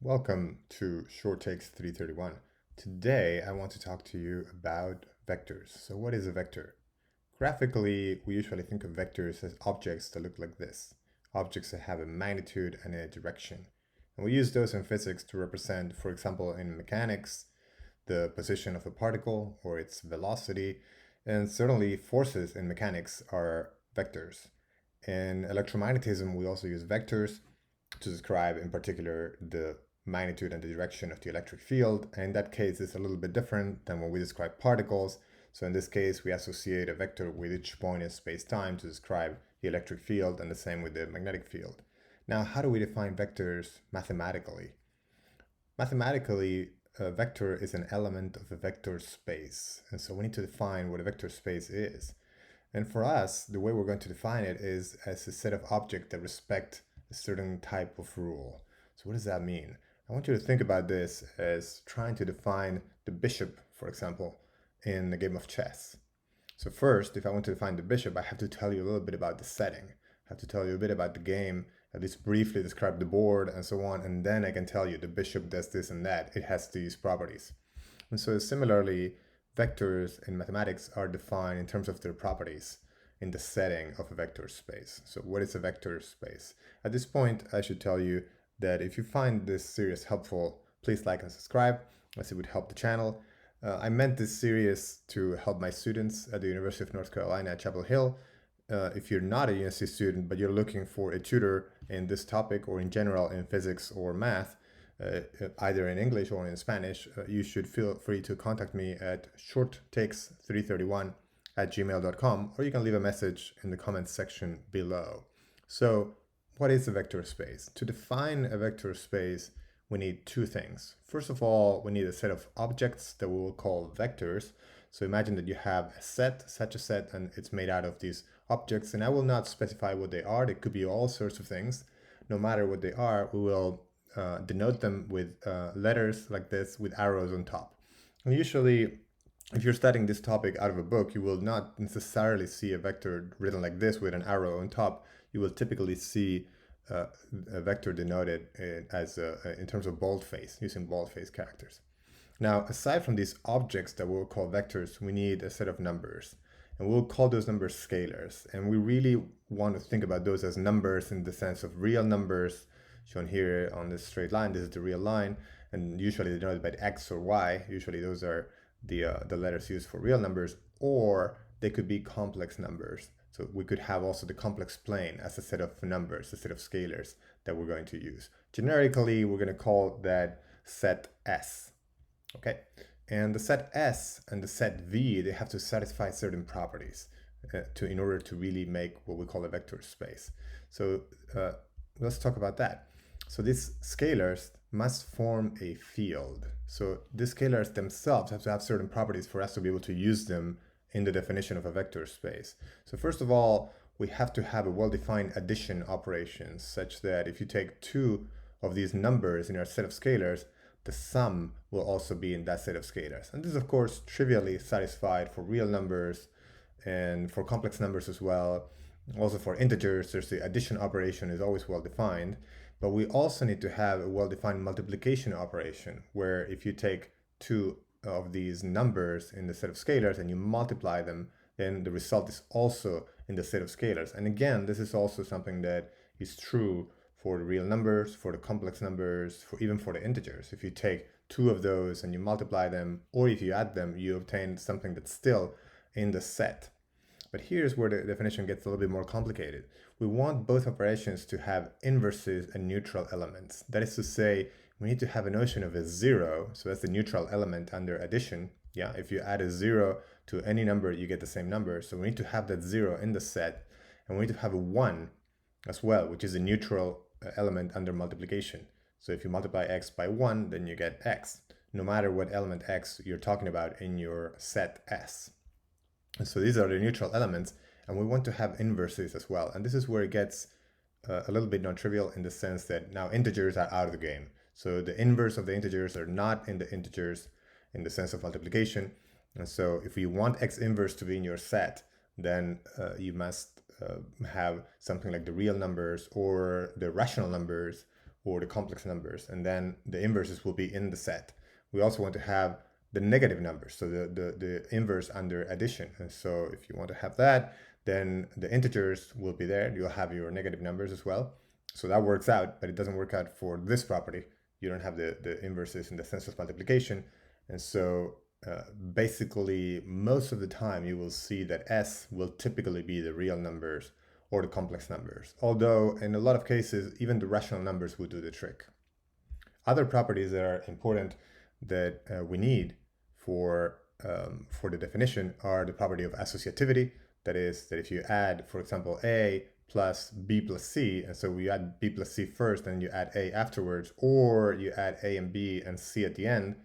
Welcome to Short Takes 331. Today I want to talk to you about vectors. So what is a vector? Graphically, we usually think of vectors as objects that look like this. Objects that have a magnitude and a direction. And we use those in physics to represent, for example, in mechanics, the position of a particle or its velocity. And certainly forces in mechanics are vectors. In electromagnetism, we also use vectors to describe in particular the magnitude and the direction of the electric field. And in that case, it's a little bit different than when we describe particles. So in this case, we associate a vector with each point in space-time to describe the electric field, and the same with the magnetic field. Now, how do we define vectors mathematically? Mathematically, a vector is an element of a vector space. And so we need to define what a vector space is. And for us, the way we're going to define it is as a set of objects that respect a certain type of rule. So what does that mean? I want you to think about this as trying to define the bishop, for example, in the game of chess. So first, if I want to define the bishop, I have to tell you a little bit about the setting. I have to tell you a bit about the game, at least briefly describe the board and so on, and then I can tell you the bishop does this and that. It has these properties. And so similarly, vectors in mathematics are defined in terms of their properties in the setting of a vector space. So what is a vector space? At this point, I should tell you that if you find this series helpful, please like and subscribe, as it would help the channel. I meant this series to help my students at the University of North Carolina at Chapel Hill. If you're not a UNC student, but you're looking for a tutor in this topic or in general in physics or math, either in English or in Spanish, you should feel free to contact me at shorttakes331@gmail.com, or you can leave a message in the comments section below. So what is a vector space? To define a vector space, we need two things. First of all, we need a set of objects that we will call vectors. So imagine that you have a set, such a set, and it's made out of these objects, and I will not specify what they are. They could be all sorts of things. No matter what they are, we will denote them with letters like this with arrows on top. And usually, if you're studying this topic out of a book, you will not necessarily see a vector written like this with an arrow on top. You will typically see a vector denoted as in terms of boldface, using boldface characters. Now, aside from these objects that we'll call vectors, we need a set of numbers. And we'll call those numbers scalars. And we really want to think about those as numbers in the sense of real numbers, shown here on this straight line. This is the real line, and usually denoted by X or Y. Usually those are the letters used for real numbers, or they could be complex numbers. So we could have also the complex plane as a set of numbers, a set of scalars that we're going to use. Generically, we're going to call that set S. Okay, and the set S and the set V, they have to satisfy certain properties in order to really make what we call a vector space. So let's talk about that. So these scalars must form a field. So these scalars themselves have to have certain properties for us to be able to use them in the definition of a vector space. So first of all, we have to have a well-defined addition operation such that if you take two of these numbers in our set of scalars, the sum will also be in that set of scalars. And this is of course trivially satisfied for real numbers and for complex numbers as well. Also for integers, there's the addition operation is always well defined, but we also need to have a well-defined multiplication operation where if you take two of these numbers in the set of scalars and you multiply them, then the result is also in the set of scalars. And again, this is also something that is true for the real numbers, for the complex numbers, even for the integers. If you take two of those and you multiply them, or if you add them, you obtain something that's still in the set. But here's where the definition gets a little bit more complicated. We want both operations to have inverses and neutral elements. That is to say, we need to have a notion of a zero, so that's the neutral element under addition. Yeah, if you add a zero to any number, you get the same number. So we need to have that zero in the set, and we need to have a one as well, which is a neutral element under multiplication. So if you multiply x by 1, then you get x, no matter what element x you're talking about in your set S. And so these are the neutral elements, and we want to have inverses as well. And this is where it gets a little bit non-trivial in the sense that now integers are out of the game. So the inverse of the integers are not in the integers in the sense of multiplication. And so if you want x inverse to be in your set, then you must have something like the real numbers or the rational numbers or the complex numbers, and then the inverses will be in the set. We also want to have the negative numbers, so the inverse under addition. And so if you want to have that, then the integers will be there. You'll have your negative numbers as well. So that works out, but it doesn't work out for this property. You don't have the inverses in the senseless multiplication. And so basically, most of the time you will see that S will typically be the real numbers or the complex numbers. Although in a lot of cases, even the rational numbers will do the trick. Other properties that are important that we need for the definition are the property of associativity. That is, that if you add, for example, A plus B plus C, and so you add B plus C first and you add A afterwards, or you add A and B and C at the end,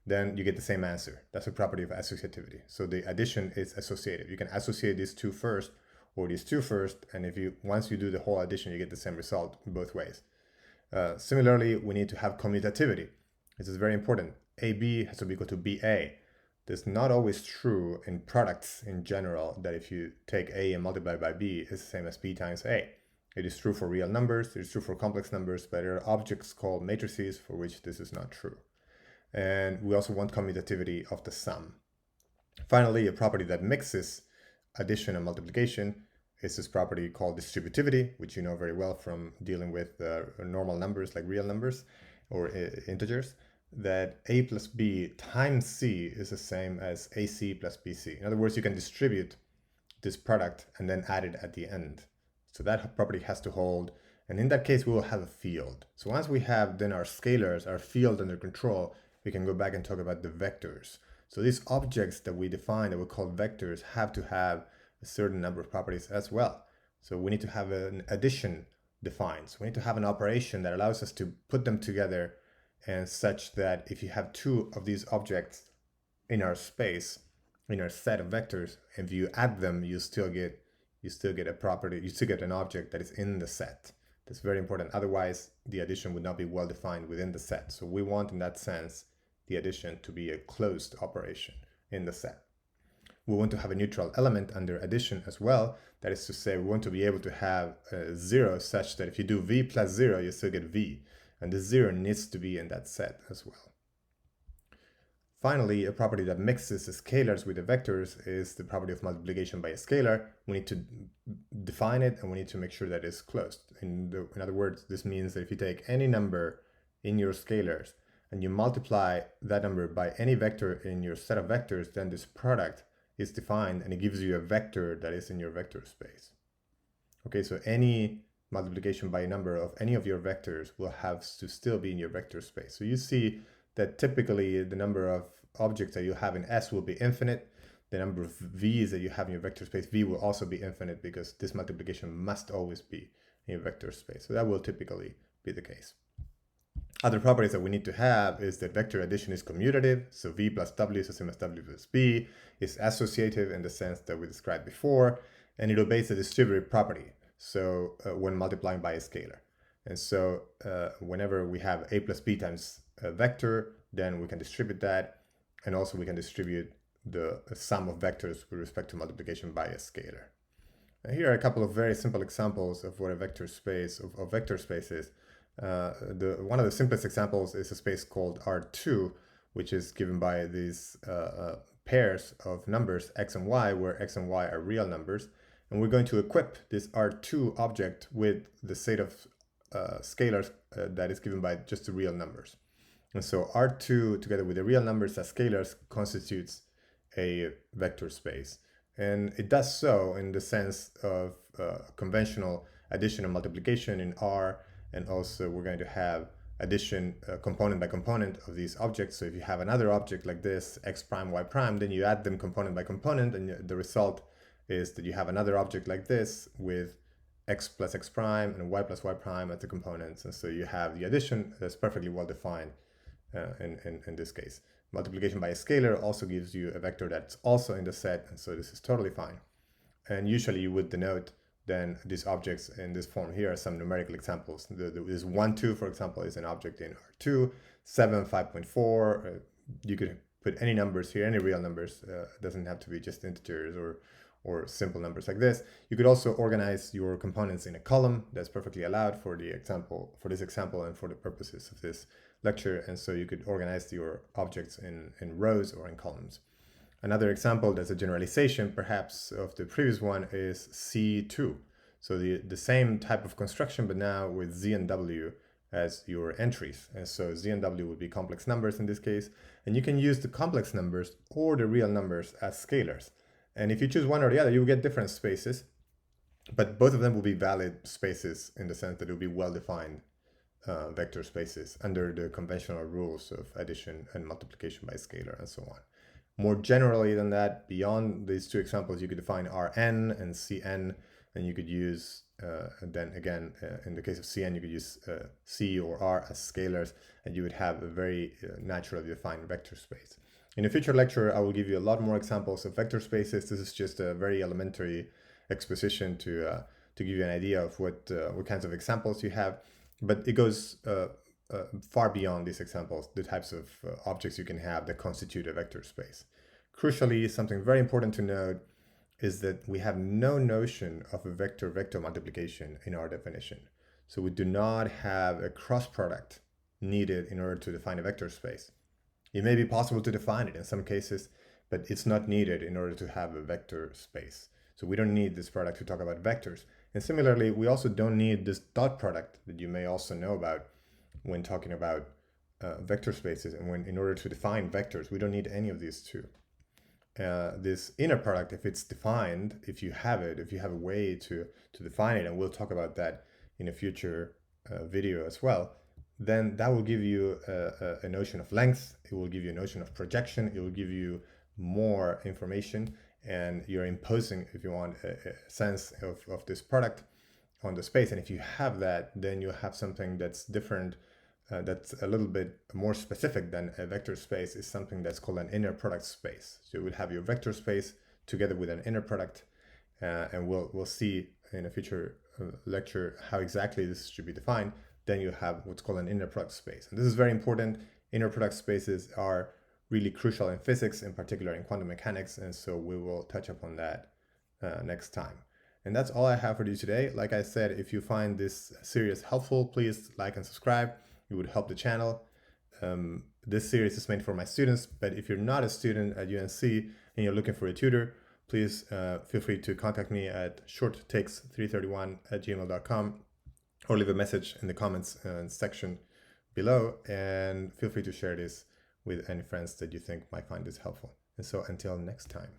then you get the same answer. That's a property of associativity. So the addition is associative. You can associate these two first or these two first, and once you do the whole addition, you get the same result both ways. Similarly, we need to have commutativity. This is very important. AB has to be equal to BA. That's not always true in products in general, that if you take A and multiply by B, it's the same as B times A. It is true for real numbers, it is true for complex numbers, but there are objects called matrices for which this is not true. And we also want commutativity of the sum. Finally, a property that mixes addition and multiplication is this property called distributivity, which you know very well from dealing with normal numbers like real numbers or integers, that A plus B times C is the same as AC plus BC. In other words, you can distribute this product and then add it at the end. So that property has to hold. And in that case, we will have a field. So once we have then our scalars, our field under control, we can go back and talk about the vectors. So these objects that we define that we call vectors have to have a certain number of properties as well. So we need to have an addition defined. So we need to have an operation that allows us to put them together, and such that if you have two of these objects in our space, in our set of vectors, if you add them, you still get a property, you still get an object that is in the set. That's very important. Otherwise, the addition would not be well defined within the set. So we want, in that sense, the addition to be a closed operation in the set. We want to have a neutral element under addition as well. That is to say, we want to be able to have 0 such that if you do V plus 0, you still get V. And the 0 needs to be in that set as well. Finally, a property that mixes the scalars with the vectors is the property of multiplication by a scalar. We need to define it, and we need to make sure that it's closed. In other words, this means that if you take any number in your scalars and you multiply that number by any vector in your set of vectors, then this product is defined and it gives you a vector that is in your vector space. Okay, so any multiplication by a number of any of your vectors will have to still be in your vector space. So you see that typically the number of objects that you have in S will be infinite. The number of V's that you have in your vector space V will also be infinite, because this multiplication must always be in your vector space. So that will typically be the case. Other properties that we need to have is that vector addition is commutative. So V plus W is the same as W plus B, is associative in the sense that we described before, and it obeys the distributive property. So when multiplying by a scalar. And so whenever we have A plus B times a vector, then we can distribute that. And also we can distribute the sum of vectors with respect to multiplication by a scalar. And here are a couple of very simple examples of what a vector space of vector space is. One of the simplest examples is a space called R2, which is given by these pairs of numbers x and y, where x and y are real numbers. And we're going to equip this R2 object with the set of scalars that is given by just the real numbers. And so R2 together with the real numbers as scalars constitutes a vector space. And it does so in the sense of conventional addition and multiplication in R, and also we're going to have addition component by component of these objects. So if you have another object like this, x prime, y prime, then you add them component by component, and the result is that you have another object like this with x plus x prime and y plus y prime as the components. And so you have the addition that's perfectly well defined in this case. Multiplication by a scalar also gives you a vector that's also in the set, and so this is totally fine. And usually you would denote then these objects in this form. Here are some numerical examples. This 1, 2, for example, is an object in R2, 7, 5.4. You could put any numbers here, any real numbers. It doesn't have to be just integers or simple numbers like this. You could also organize your components in a column. That's perfectly allowed for the example, for this example and for the purposes of this lecture. And so you could organize your objects in rows or in columns. Another example that's a generalization perhaps of the previous one is C2. So the same type of construction, but now with Z and W as your entries. And so Z and W would be complex numbers in this case. And you can use the complex numbers or the real numbers as scalars. And if you choose one or the other, you will get different spaces, but both of them will be valid spaces in the sense that it will be well-defined vector spaces under the conventional rules of addition and multiplication by scalar and so on. More generally than that, beyond these two examples, you could define Rn and Cn, and you could use, and then again, in the case of Cn, you could use C or R as scalars, and you would have a very naturally defined vector space. In a future lecture, I will give you a lot more examples of vector spaces. This is just a very elementary exposition to give you an idea of what kinds of examples you have, but it goes far beyond these examples, the types of objects you can have that constitute a vector space. Crucially, something very important to note is that we have no notion of a vector-vector multiplication in our definition. So we do not have a cross product needed in order to define a vector space. It may be possible to define it in some cases, but it's not needed in order to have a vector space. So we don't need this product to talk about vectors. And similarly, we also don't need this dot product that you may also know about when talking about vector spaces, and when in order to define vectors, we don't need any of these two. This inner product, if it's defined, if you have a way to define it, and we'll talk about that in a future video as well, then that will give you a notion of length, it will give you a notion of projection, it will give you more information, and you're imposing, if you want, a sense of this product on the space. And if you have that, then you have something that's different, that's a little bit more specific than a vector space, is something that's called an inner product space. So you would have your vector space together with an inner product, and we'll see in a future lecture how exactly this should be defined. Then you have what's called an inner product space. And this is very important. Inner product spaces are really crucial in physics, in particular in quantum mechanics, and so we will touch upon that next time. And that's all I have for you today. Like I said, if you find this series helpful, please like and subscribe. It would help the channel. This series is made for my students, but if you're not a student at UNC and you're looking for a tutor, please feel free to contact me at shorttakes331@gmail.com, or leave a message in the comments section below, and feel free to share this with any friends that you think might find this helpful. And so until next time.